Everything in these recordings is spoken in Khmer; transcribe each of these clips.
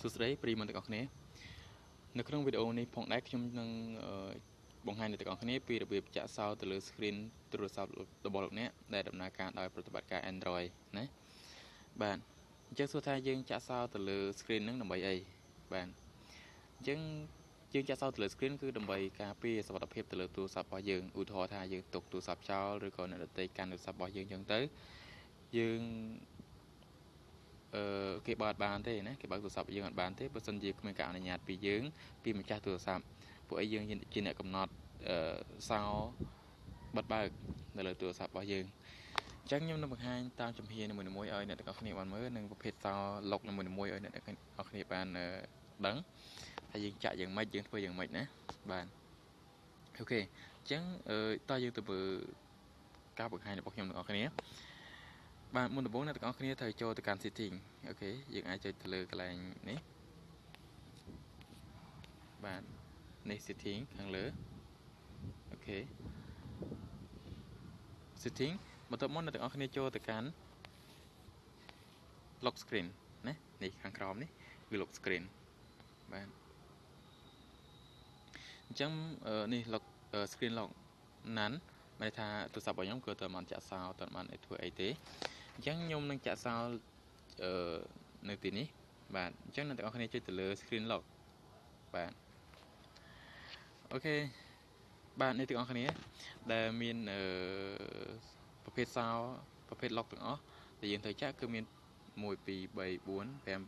សួស្តីប្រិយមិត្តទាំងអស់គ្នានៅក្នុងវីដេអូនេះផងដែរខ្ញុំនឹងបង្ហាញដល់ទាំងអស់គ្នាពីរបៀបចាក់សោទៅលើ screen ទូរស័ព្ទរបស់លោកអ្នកដែលដំណើរការដោយប្រតិបត្តិការ Android ណាបាទអញ្ចឹងសួរថាយើងចាក់សោទៅលើ screen ហ្នឹងដើម្បីអីបាទអញ្ចឹងយើងចាក់សោទៅលើ screen គឺដើម្បីការពារសុវត្ថិភាពទៅលើទូរស័ព្ទរបស់យើងឧទាហរណ៍ថាយើងទុកទូរស័ព្ទចោលឬក៏អ្នកដទៃកាន់ទូរស័ព្ទរបស់យើងអញ្ចឹងទៅយើងគេបើកបានទេណាគេបើកទូរស័ព្ទយើងអត់បានទេបើសិនជាគ្មានការអនុញ្ញាតពីយើងពីម្ចាស់ទូរស័ព្ទពួកឯងយើងជាអ្នកកំណត់សោបិទបើកនៅលើទូរស័ព្ទរបស់យើងអញ្ចឹងខ្ញុំនឹងបង្ហាញតាមជំហានមួយៗឲ្យអ្នកទាំងអស់គ្នាបានមើលនិងប្រភេទសោឡុកមួយៗឲ្យអ្នកទាំងអស់គ្នាបានដឹងហើយយើងចាក់យ៉ាងម៉េចយើងធ្វើយ៉ាងម៉េចណាបាទអូខេអញ្ចឹងតើយើងទៅមើលការបង្ហាញរបស់ខ្ញុំទាំងអស់គ្នាបាទមុនដំបូងអ្នកទាំងអស់គ្នាត្រូវចូលទៅកាន់ setting អូខេយើងអាចចុចទៅលើកន្លែងនេះបាទនេះ setting ខាងលើអូខេ setting បន្ទាប់មកអ្នកទាំងអស់គ្នាចូលទៅកាន់ lock screen ណានេះខាងក្រោមនេះគឺ lock screen បាទអញ្ចឹងនេះ lock screen lock none មានថាទូរស័ព្ទរបស់ខ្ញុំគឺទៅមិនចាក់សោទៅមិនធ្វើអីទេអញ្ចឹងខ្ញុំនឹងចាក់សោនៅទីនេះបាទអញ្ចឹងអ្នកទាំងអស់គ្នាចុចទៅលើ screen lock បាទអូខេបាទអ្នកទាំងអស់គ្នាដែលមានប្រភេទសោប្រភេទ lock ទាំងអស់ដែលយើងត្រូវចាក់គឺមាន1 2 3 4 5 6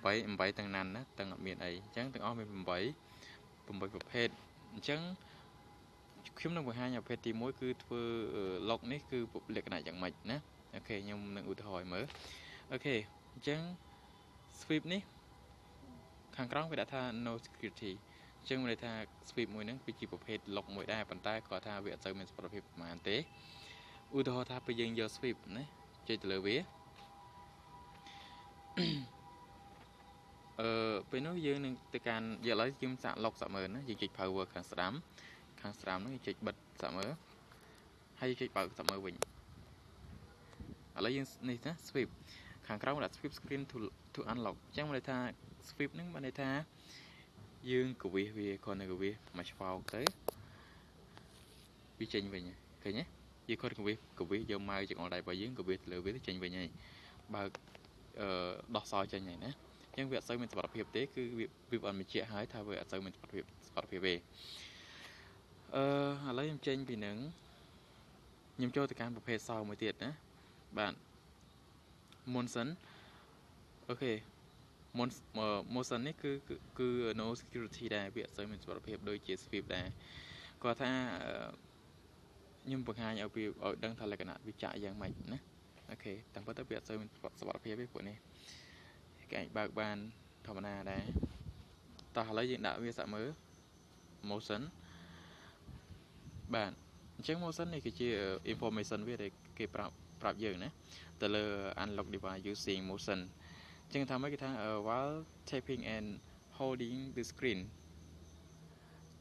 7 8ទាំងណាន់ណាទាំងអត់មានអីអញ្ចឹងទាំងអស់មាន8ប្រភេទអញ្ចឹងខ្ញុំនឹងបង្ហាញប្រភេទទី1គឺធ្វើ lock នេះគឺលក្ខណៈយ៉ាងម៉េចណាអូខេខ្ញុំនឹងឧទាហរណ៍ឲ្យមើលអូខេអញ្ចឹង sweep នេះខាងក្រោមគេដាក់ថា no security អញ្ចឹងមានន័យថា sweep មួយហ្នឹងគឺជាប្រភេទ lock មួយដែរប៉ុន្តែគាត់ថាវាអត់សូវមានសុវត្ថិភាពប្រហែលទេឧទាហរណ៍ថាពេលយើងយក sweep ណាចុចទៅលើវាពេលនោះយើងនឹងទៅកាន់យកឥឡូវយើងសាក lock សាក់មើលណាយើងចុច power ខាងស្ដាំហ្នឹងយើងចុចបិទសាក់មើលហើយចុចបើកសាក់មើលវិញឥឡូវយើងនេះណា sweep ខាងក្រោមដាក់ sweep screen to unlock អញ្ចឹងមានន័យថា sweep ហ្នឹងមានន័យថាយើងកវិសវាគ្រាន់តែកវិសមកឆ្វោកទៅវាចេញវិញឃើញទេយើងគ្រាន់តែកវិសយកម៉ៅចង្អុលដៃរបស់យើងកវិសទៅលើវាទៅចេញវិញហើយបើកដោះសោចេញហើយណាអញ្ចឹងវាអត់សូវមានសុវត្ថិភាពទេគឺវាអត់បញ្ជាក់ហើយថាវាអត់សូវមានសុវត្ថិភាពទេឥឡូវខ្ញុំចេញពីនឹងខ្ញុំចូលទៅកាន់ប្រភេទសោមួយទៀតណាបាទមុនសិនអូខេមុនសិននេះគឺ no security ដែរវាអត់សូវមានសុវត្ថិភាពដូចជា sweep ដែរគាត់ថាខ្ញុំបង្ហាញឲ្យដឹងថាលក្ខណៈវាចាក់យ៉ាងម៉េចណាអូខេតាមពិតទៅវាអត់សូវមានសុវត្ថិភាពទេពួកនេះគេអាចបើកបានធម្មតាដែរតោះឥឡូវយើងដាក់វាសាក់មើល motion បាទអញ្ចឹង motion នេះគឺជា information វាដែលគេប្រាប់យើងណាទៅលើ unlock device using motion អញ្ចឹងថាម៉េចគេថា while tapping and holding the screen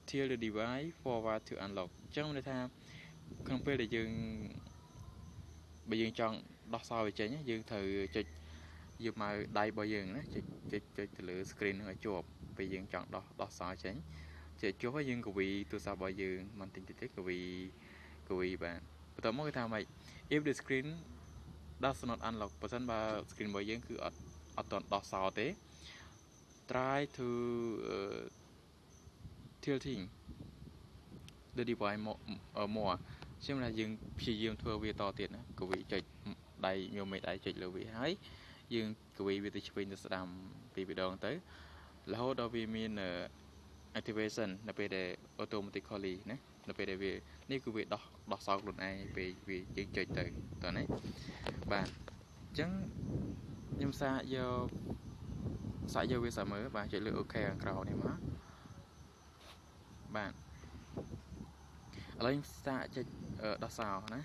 tilt the device forward to unlock អញ្ចឹងន័យថាក្នុងពេលដែលបើយើងចង់ដោះសោវាចេញយើងត្រូវចុចយកមកដៃរបស់យើងណាចុចទៅលើ screen នឹងឲ្យជាប់ពេលយើងចង់ដោះសោចេញចុចជាប់ហើយយើងកវីទូរស័ព្ទរបស់យើងមិនតិចតិចកវីបាទបន្ទាប់មកគេថាម៉េច if the screen does not unlock បើសិនបើ screen របស់យើងគឺអត់ទាន់ដោះសោទេ try to tilting the device more ជាមិនថាយើងព្យាយាមធ្វើវាតទៀតណាកវីចុចដៃញោមមេដៃចុចលើវាហើយយើងកវីវាទៅឆ្វេងទៅស្ដាំពីម្ដងទៅរហូតដល់វាមានactivation នៅពេលដែល automatically ណានៅពេលដែលវានេះគឺវាដោះសោខ្លួនឯងពេលវាយើងចុចទៅតើណាបាទអញ្ចឹងខ្ញុំសាកយកវាសាមើលបាទចុចលើ OK ខាងក្រោមនេះមកបាទឥឡូវខ្ញុំសាកចុចដោះសោណា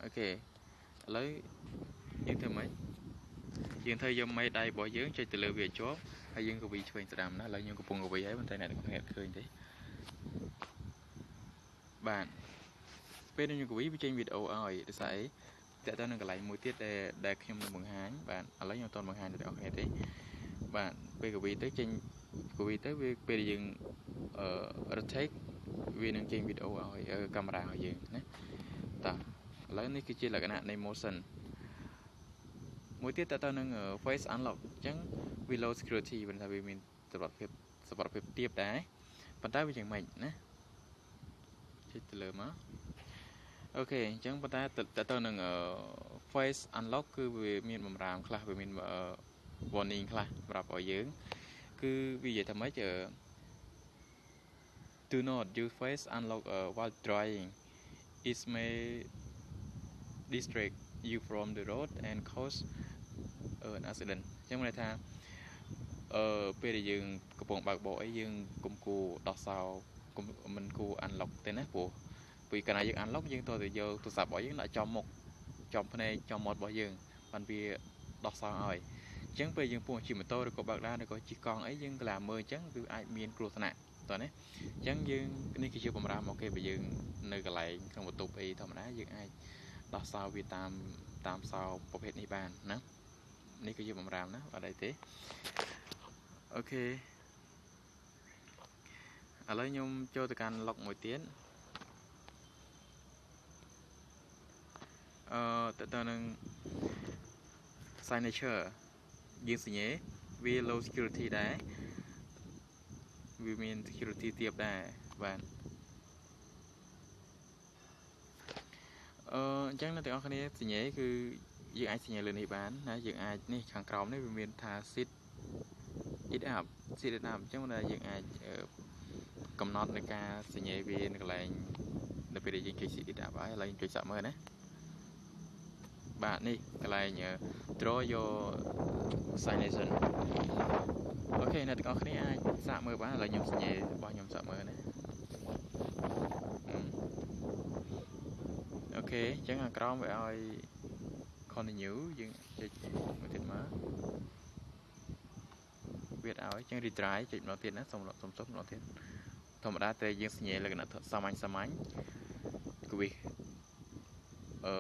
អូខេឥឡូវយើងធ្វើម៉េចយើងត្រូវយកមេដៃរបស់យើងចុចទៅលើវាជាប់ហើយយើងកវីឆ្វេងស្ដាំណាឥឡូវខ្ញុំកំពុងកវីហើយប៉ុន្តែអ្នកទាំងអស់គ្នាឃើញទេបាទពេលខ្ញុំកវីវាចេញវីដេអូឲ្យដោយសារអី tại tao nên cái lại mũi tiết để khi mình bằng hái bạn lấy nhau toàn bằng hái để ok thế bạn bây giờ vì tới trên của vì tới bây giờ take vì năng trên video ở camera ở dương nè ta lấy này cái chia là cái nạn này motion mũi tiết tại tao nên face unlock chẳng vì low security bên ta vì mình tập phép tiếp đấy bàn tay với chẳng mình nè chết từ má ok chẳng bàn tay tại tao nên face unlock cứ vì mình làm làm class vì mình warning classรับở dưới cứ vì vậy thầm mấy chờ do not use face unlock while driving it may distract you from the road and cause an accident chẳng này tha bây giờ dương cục bộ bạc bộ ấy dương cùng cù đọc sao cùng mình cù unlock tên nét của vì cái này dương unlock dương tôi thì giờ tôi sắp bỏ dương lại cho một trong này cho một bỏ dương bạn vì đọc sao rồi chẳng bây giờ phụ chỉ mà tôi được có bạc ra được có chỉ còn ấy dương làm mơ chẳng vì ai miền cua nè toàn đấy chẳng dương cái này khi chưa bằng ra ok bây giờ nơi cái lại không một tục ấy thầm đá dương ai đọc sao vì tam sao bộ phép này bàn nè này khi chưa bằng ra nó ở đây thế ok ở lấy nhung cho từ can lọc mỗi tiếng tại tao nâng signature dương sĩ nhé vì low security đấy vì mình security tiếp đấy và chắc là từ ông này sĩ nhé cứ dương ai sĩ nhé lên thì bán nè dương ai này hàng còng đấy vì mình thà sit ít áp chắc là dương ai cầm nốt này ca sĩ nhé vì cái này đặc biệt là dương chơi sĩ ít áp ấy là chơi sợ mơ đấy bạn đi cái này nhớ draw your signation ok này có cái ai sợ mơ quá là nhom nhẹ bao nhom sợ mơ này ok chẳng là crom vậy ơi con thì nhớ nhưng một tiền má việt áo chẳng đi trái chỉ nó tiền nó xong nó xong nó tiền thông đã tê dương nhẹ là cái nó sao anh của việc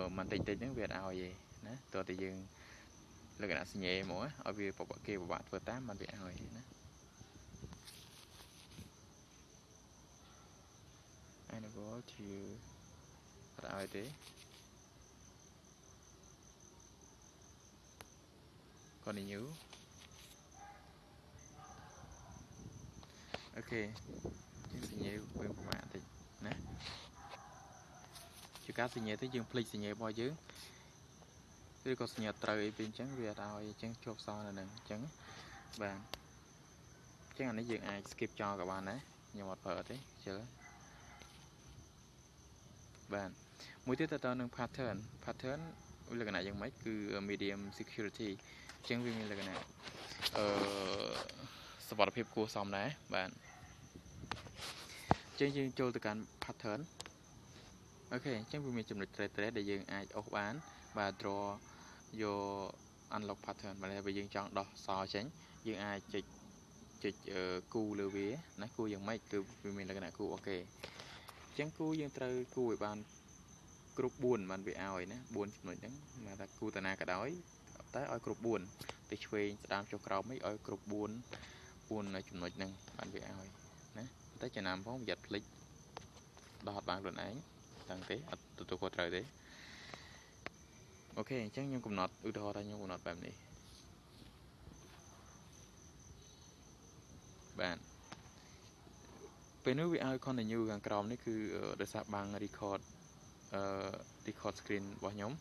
mình tình tiếng việt áo gì nè tôi thì dương là cái nó nhẹ mỗi ở vì bộ kia của bạn vừa tám mình bị áo gì nè anh có chịu áo thế còn thì nhớ ok xin nhớ quên của bạn thì nè chú cá xin nhớ tới dương plei xin nhớ bao chứ tôi có xin nhớ trời bên trắng việt rồi trắng chốt sau này nè trắng bạn chắc là nó dừng ai skip cho các bạn đấy nhưng một vở thế chứ bạn mũi tiếp theo nâng pattern là cái này giống mấy cứ medium security chẳng vì mình là cái này support phép của xong đấy bạn chẳng cho từ cái pattern ok chẳng vì mình chụp được để dừng ai ốp bán và draw vô unlock pattern mà đây bây giờ chọn đọc so tránh dừng ai chịch cu lưu vía nó cu dừng mấy cứ vì mình là cái này cu ok chẳng cu dừng trời cu về bàn group buồn mà bị ảo ấy nè buồn nói chẳng mà ta cu ta na cả đói tới ở group buồn thì chơi đam cho cầu mấy ở group buồn là chụp nói năng bạn bị ảo ấy nè tới cho nam phóng giật click đọt bạn luận ấy thằng thế tụi cô trời đấy ok chắc nhưng cùng nọt ưu đo ta nhưng cùng nọt bạn này bạn về nước ai con này như gần còng đấy cứ để sạc bằng record screen bỏ nhóm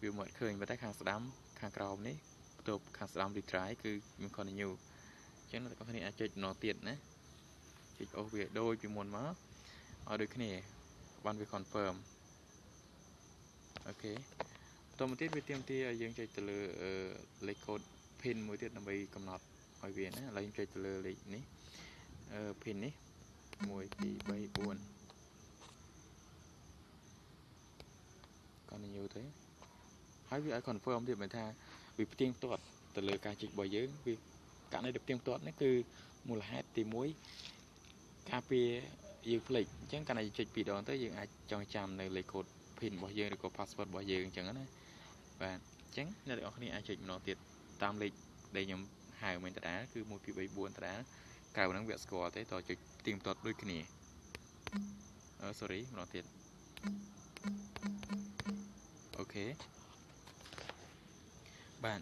vì mọi người và các hàng đám hàng còng đấy tục hàng đám đi trái cứ mình còn nhiều chắc là có thể ai chơi nó tiền đấy chỉ ô việc đôi vì muốn má ở đây cái này ban về confirm ok tôi một tiết về tiêm tia dương chơi từ lấy code pin mỗi tiết là bị cầm nọt hỏi viện đấy là chơi từ lấy ní pin ní mùi thì bay buồn còn nhiều thế hãy vì ai confirm thì mình tha vì tiêm tuột từ lời ca trịch bởi dưới vì cả này được tiêm tuột nó cứ mua là hết thì muối cà phê dương lịch chẳng cái này trịch bị đón tới dương ai cho chạm này lấy code pin bỏ dương được có passport bỏ dương chẳng á បាទអញ្ចឹងអ្នកទាំងអស់គ្នាអាចចុចម្ដងទៀតតាមលេខដែលខ្ញុំហៅមិនដដែលគឺ1 2 3 4ដដែលក្រៅហ្នឹងវាស្គាល់ទេតចុចទីបន្ទាត់ដូចគ្នាsorry ម្ដងទៀតអូខេបាទ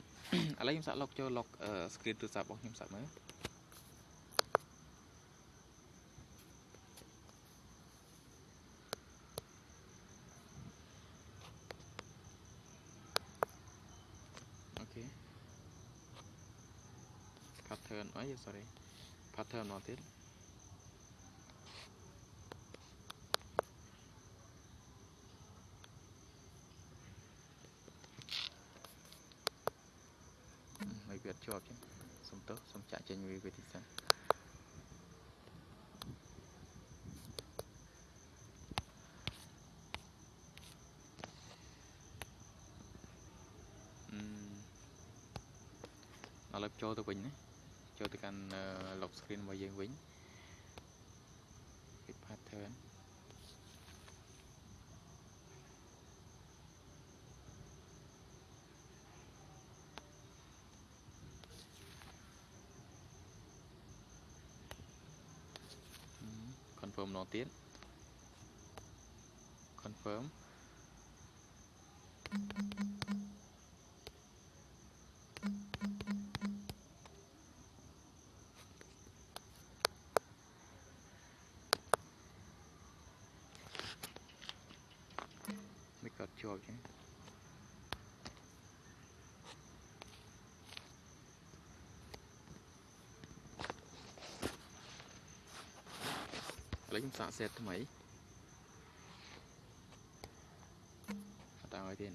ឥឡូវខ្ញុំសាក log ចូល log screen ទូរស័ព្ទរបស់ខ្ញុំសាកមើលអូខេ pattern អី sorry pattern ម្ដងទៀតហើយវាអត់ជាប់ចឹងសុំទោសសុំចាក់ចេញវាតិចសិនឥឡូវចូលទៅវិញណាចូលទៅកាន់ lock screen របស់យើងវិញ pattern confirm ម្ដងទៀត confirm មិនក៏ជាប់ចឹងឥឡូវខ្ញុំសាក set ថ្មីអត់ឲ្យទៀត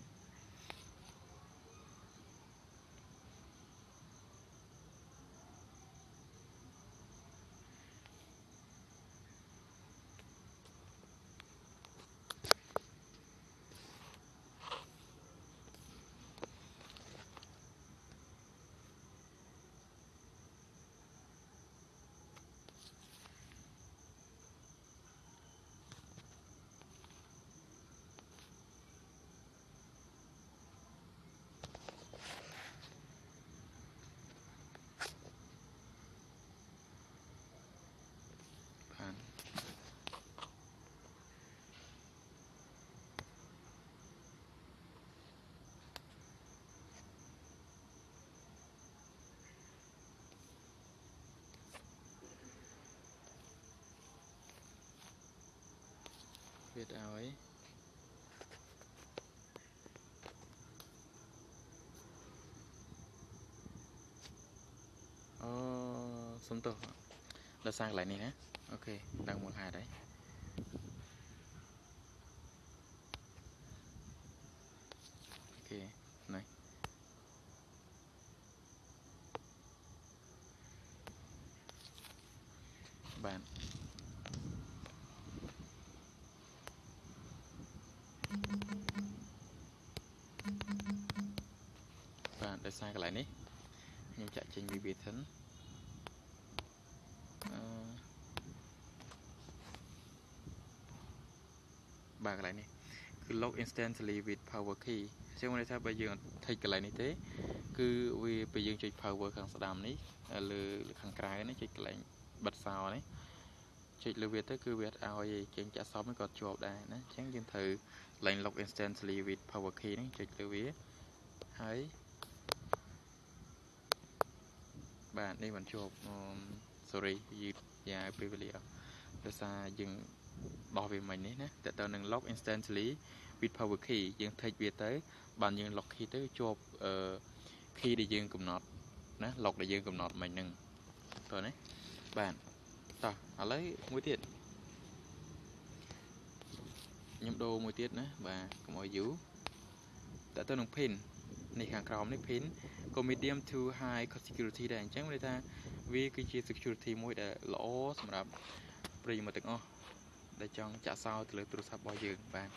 វាឲ្យសុំទោសដល់សារកន្លែងនេះណាអូខេដឹងមូលហេតុហើយអូខេណែបាទដោយសារកន្លែងនេះខ្ញុំចាក់ចេញ VPN បាទកន្លែងនេះគឺ log instantly with power key អញ្ចឹងន័យថាបើយើងអត់ take កន្លែងនេះទេគឺវាពេលយើងចុច power ខាងស្ដាំនេះលើខាងក្រៅនេះចុចកន្លែងបិទសោនេះចុចលើវាទៅគឺវាអត់ឲ្យចេញចាក់សោនេះក៏ជាប់ដែរណាអញ្ចឹងយើងត្រូវកន្លែង log instantly with power key នេះចុចលើវាហើយបាទនេះមិនជាប់sorry យឺតយ៉ាវពេលវេលាដោយសារយើងដោះវាមិញនេះណាតើតើនឹង log instantly with power key យើង take វាទៅបានយើង lock key ទៅជាប់key ដែលយើងកំណត់ណា lock ដែលយើងកំណត់មិញហ្នឹងតើណាបាទតោះឥឡូវមួយទៀតខ្ញុំដូរមួយទៀតណាបាទកុំឲ្យយូរតើតើនឹង pin នេះខាងក្រោមនេះ pin ក៏ medium to high security ដែរអញ្ចឹងន័យថាវាគឺជា security មួយដែលល្អសម្រាប់ប្រិយមិត្តទាំងអស់ដែលចង់ចាក់សោទៅលើទូរស័ព្ទរបស់យើងបាទ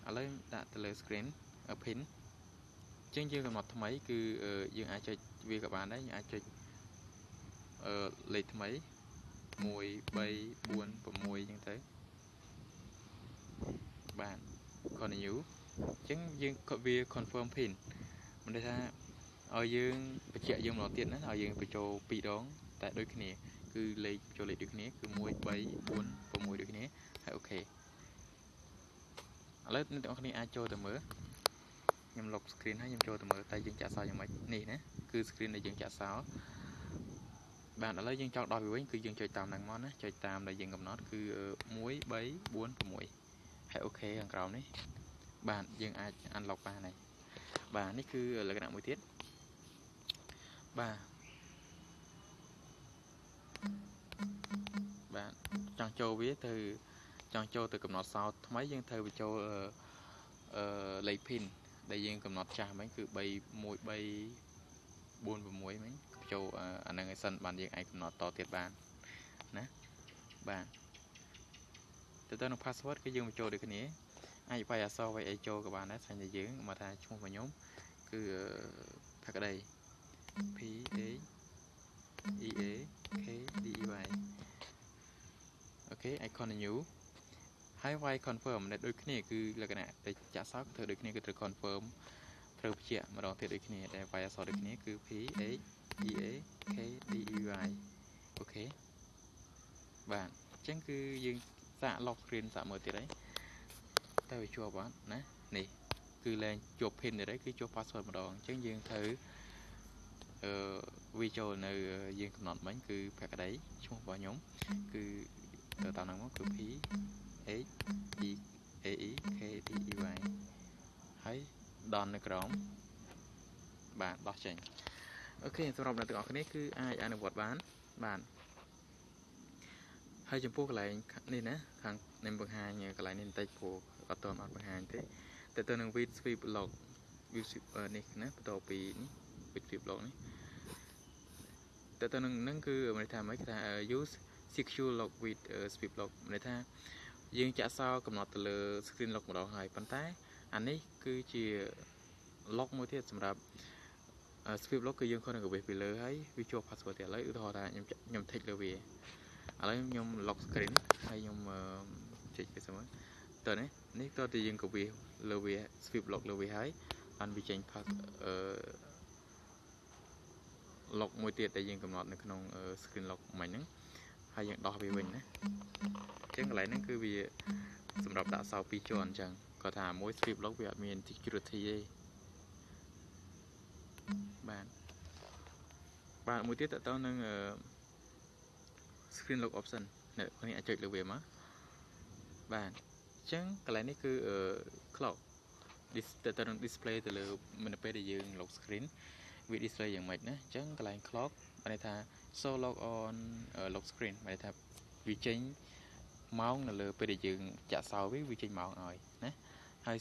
ឥឡូវដាក់ទៅលើ screen pin អញ្ចឹងយើងកំណត់ថ្មីគឺយើងអាចចុចវាក៏បានដែរយើងអាចចុចលេខថ្មី1 3 4 6អញ្ចឹងទៅបាទ continue ចឹងយើងក៏វា confirm pin មិនន័យថាឲ្យយើងបញ្ជាក់យើងម្ដងទៀតណាឲ្យយើងបញ្ចូល2ដងតែដូចគ្នាគឺលេខបញ្ចូលលេខដូចគ្នាគឺ1 3 4 6ដូចគ្នាហើយអូខេឥឡូវអ្នកទាំងអស់គ្នាអាចចូលទៅមើលខ្ញុំ lock screen ហើយខ្ញុំចូលទៅមើលតែយើងចាក់សោយ៉ាងម៉េចនេះណាគឺ screen ដែលយើងចាក់សោបាទឥឡូវយើងចង់ដល់វាវិញគឺយើងចុចតាមហ្នឹងមកណាចុចតាមដែលយើងកំណត់គឺ1 3 4 6ហើយអូខេខាងក្រោមនេះបាទយើងអាច unlock បានហើយបាទនេះគឺលក្ខណៈមួយទៀតបាទចង់ចូលវាទៅចង់ចូលទៅកំណត់សោថ្មីយើងត្រូវបញ្ចូលលេខ pin ដែលយើងកំណត់ចាស់មិញគឺ3 1 3 4 6មិញចូលអាហ្នឹងឲ្យសិនបានយើងអាចកំណត់តទៀតបានណាបាទទៅនឹង password គឺយើងបញ្ចូលដូចគ្នាអាចវាយអក្សរវាយអីចូលក៏បានដែរស្វែងតែយើងមកថាឈ្មោះរបស់ខ្ញុំគឺផាក់ក្តី P A E A K D E Y អូខេ icon new ហើយ y confirm ដែលដូចគ្នាគឺលក្ខណៈតែចាក់សោធ្វើដូចគ្នាគឺត្រូវ confirm ត្រូវបញ្ជាក់ម្ដងទៀតដូចគ្នាដែល y អក្សរដូចគ្នាគឺ P H E A K D E Y អូខេបាទអញ្ចឹងគឺយើងសាក lock screen សាកមើលទៀតហើយតែវាជាប់អត់ណានេះគឺលែងជាប់ pin ទៀតហើយគឺជាប់ password ម្ដងអញ្ចឹងយើងត្រូវវាចូលនៅយើងកំណត់មិញគឺភក្តីឈ្មោះរបស់ខ្ញុំគឺតាមហ្នឹងមកគឺ P H E A E K D E Y ហើយដល់នៅក្រោមបាទដោះចេញអូខេសម្រាប់អ្នកទាំងអស់គ្នាគឺអាចអនុវត្តបានហើយចំពោះកន្លែងនេះណាខាងខ្ញុំបង្ហាញកន្លែងនេះបន្តិចព្រោះអត់ទាន់អត់បង្ហាញទេតែទៅនឹង with sweep log view sweep នេះណាបន្តពីនេះ with sweep log នេះទៅនឹងហ្នឹងគឺមានន័យថាម៉េចគេថា use secure log with sweep log មានន័យថាយើងចាក់សោកំណត់ទៅលើ screen lock ម្ដងហើយប៉ុន្តែអានេះគឺជា lock មួយទៀតសម្រាប់ sweep log គឺយើងគ្រាន់តែកវេសពីលើហើយវាជាប់ password ទៀតឥឡូវឧទាហរណ៍ថាខ្ញុំ tick លើវាឥឡូវខ្ញុំ lock screen ហើយខ្ញុំចុចវាសិនមើលតើនេះតើទីយើងកវេសលើវា sweep log លើវាហើយបានវាចេញ pass lock មួយទៀតដែលយើងកំណត់នៅក្នុង screen lock មិញហ្នឹងហើយយើងដោះវាវិញណាអញ្ចឹងកន្លែងហ្នឹងគឺវាសម្រាប់ដាក់សោ2ជាន់អញ្ចឹងគាត់ថាមួយ sweep lock វាអត់មាន security ទេបាទមួយទៀតតទៅនឹង screen lock option អ្នកនេះអាចចុចលើវាមកបាទអញ្ចឹងកន្លែងនេះគឺ clock ទៅនឹង display ទៅលើមិនពេលដែលយើង lock screen វា display យ៉ាងម៉េចណាអញ្ចឹងកន្លែង clock បានន័យថា show log on lock screen បានន័យថាវាចេញម៉ោងនៅលើពេលដែលយើងចាក់សោវាចេញម៉ោងឲ្យណាហើយ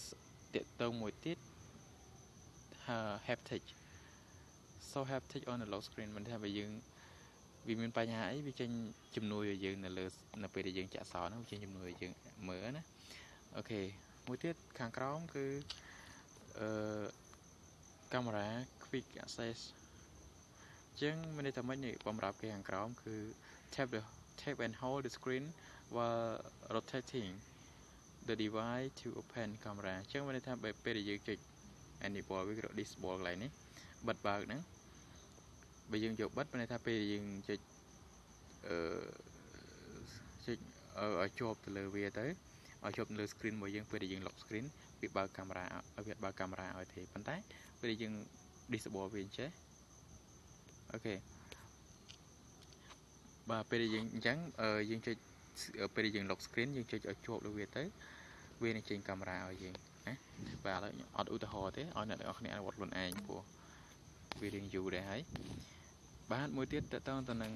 តាក់ទងមួយទៀតhaptic so haptic on the lock screen មិនថាបើយើងវាមានបញ្ហាអីវាចេញជំនួយឲ្យយើងនៅពេលដែលយើងចាក់សោហ្នឹងវាចេញជំនួយឲ្យយើងមើលណាអូខេមួយទៀតខាងក្រោមគឺកាមេរ៉ា quick access អញ្ចឹងមានន័យថាម៉េចនេះបំរាប់គេខាងក្រោមគឺ tap and hold the screen while rotating the device to open camera អញ្ចឹងមានន័យថាពេលដែលយើងចុច enable វាគឺ disable កន្លែងនេះបិទបើកហ្នឹងបើយើងយកបិទមានន័យថាពេលយើងចុចឲ្យជាប់ទៅលើវាទៅឲ្យជាប់លើ screen របស់យើងពេលដែលយើង lock screen វាបើកកាមេរ៉ាវាបើកកាមេរ៉ាឲ្យទេប៉ុន្តែពេលដែលយើង disable វាអញ្ចេះអូខេបាទពេលដែលយើងអញ្ចឹងយើងចុចពេលដែលយើង lock screen យើងចុចឲ្យជាប់លើវាទៅវានឹងចេញកាមេរ៉ាឲ្យយើងណាបាទឥឡូវអត់ឧទាហរណ៍ទេឲ្យអ្នកទាំងអស់គ្នាអនុវត្តខ្លួនឯងព្រោះវារៀងយូរដែរហើយបាទមួយទៀតតទៅនឹង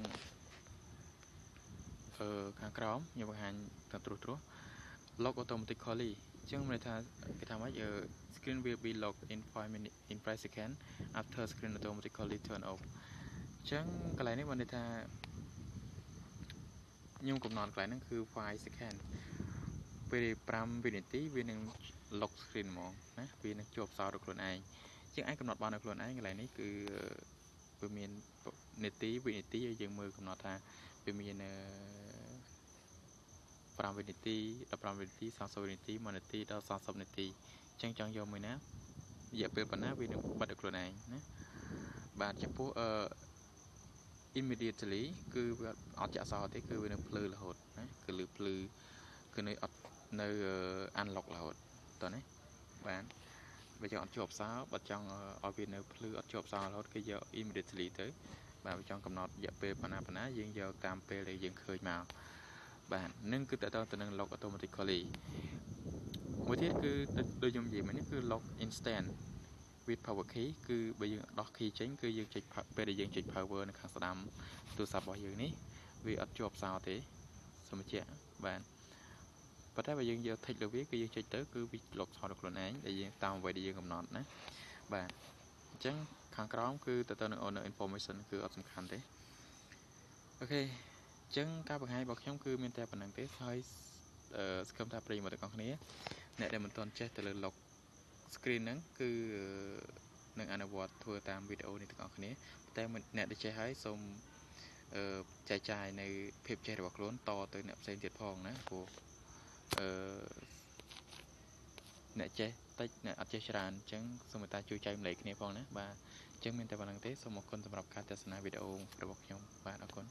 ខាងក្រោមខ្ញុំបង្ហាញទៅត្រួស lock automatically អញ្ចឹងមានន័យថាគេថាម៉េចscreen will be locked in 5 seconds after screen automatically turn off អញ្ចឹងកន្លែងនេះមានន័យថាខ្ញុំកំណត់កន្លែងហ្នឹងគឺ5 second ពេល5វិនាទីវានឹង lock screen ហ្មងណាវានឹងជាប់សោដល់ខ្លួនឯងជាងអាចកំណត់បានដល់ខ្លួនឯងកន្លែងនេះគឺវាមាននាទីវិនាទីឲ្យយើងមើលកំណត់ថាវាមាន5វិនាទី15វិនាទី30វិនាទី1នាទីដល់30នាទី ចឹងចង់យកមួយណារយៈពេលប៉ុណ្ណាវានឹងបិទឲ្យខ្លួនឯងណាបាទចំពោះimmediately គឺវាអត់ចាក់សោទេគឺវានឹងភ្លឺរហូតណាគឺលឺភ្លឺគឺនៅអត់នៅ unlock រហូតតោះណាបាទបើចង់អត់ជាប់សោបើចង់ឲ្យវានៅភ្លឺអត់ជាប់សោរហូតគឺយក immediately ទៅបាទបើចង់កំណត់រយៈពេលប៉ុណ្ណាយើងយកតាមពេលដែលយើងឃើញមកបាទនឹងគឺតើតើទៅនឹង lock automatically មួយទៀតគឺដូចខ្ញុំនិយាយមិញនេះគឺ lock instant with power key គឺបើយើងដោះ key ចេញគឺយើងចុចពេលដែលយើងចុច power នៅខាងស្ដាំទូរស័ព្ទរបស់យើងនេះវាអត់ជាប់សោទេសូមបញ្ជាក់បាទប៉ុន្តែបើយើងយក tick លើវាគឺយើងចុចទៅគឺវា lock សោដល់ខ្លួនឯងដែលយើងតាមអ្វីដែលយើងកំណត់ណាបាទអញ្ចឹងខាងក្រោមគឺទៅនឹង owner information គឺអត់សំខាន់ទេអូខេអញ្ចឹងការបង្ហាញរបស់ខ្ញុំគឺមានតែប៉ុណ្្នឹងទេហើយសង្ឃឹមថាប្រិយមិត្តទាំងអស់គ្នាអ្នកដែលមិនទាន់ចេះទៅលើ lock screen ហ្នឹងគឺនឹងអនុវត្តធ្វើតាមវីដេអូនេះទាំងអស់គ្នាតែអ្នកដែលចេះហើយសូមចែកចាយនៅភាពចេះរបស់ខ្លួនតទៅអ្នកផ្សេងទៀតផងណាព្រោះអ្នកចេះតិចអ្នកអត់ចេះច្រើនអញ្ចឹងសូមមេត្តាជួយចែកម្លែកគ្នាផងណាបាទអញ្ចឹងមានតែប៉ុណ្្នឹងទេសូមអរគុណសម្រាប់ការទស្សនាវីដេអូរបស់ខ្ញុំបាទអរគុណ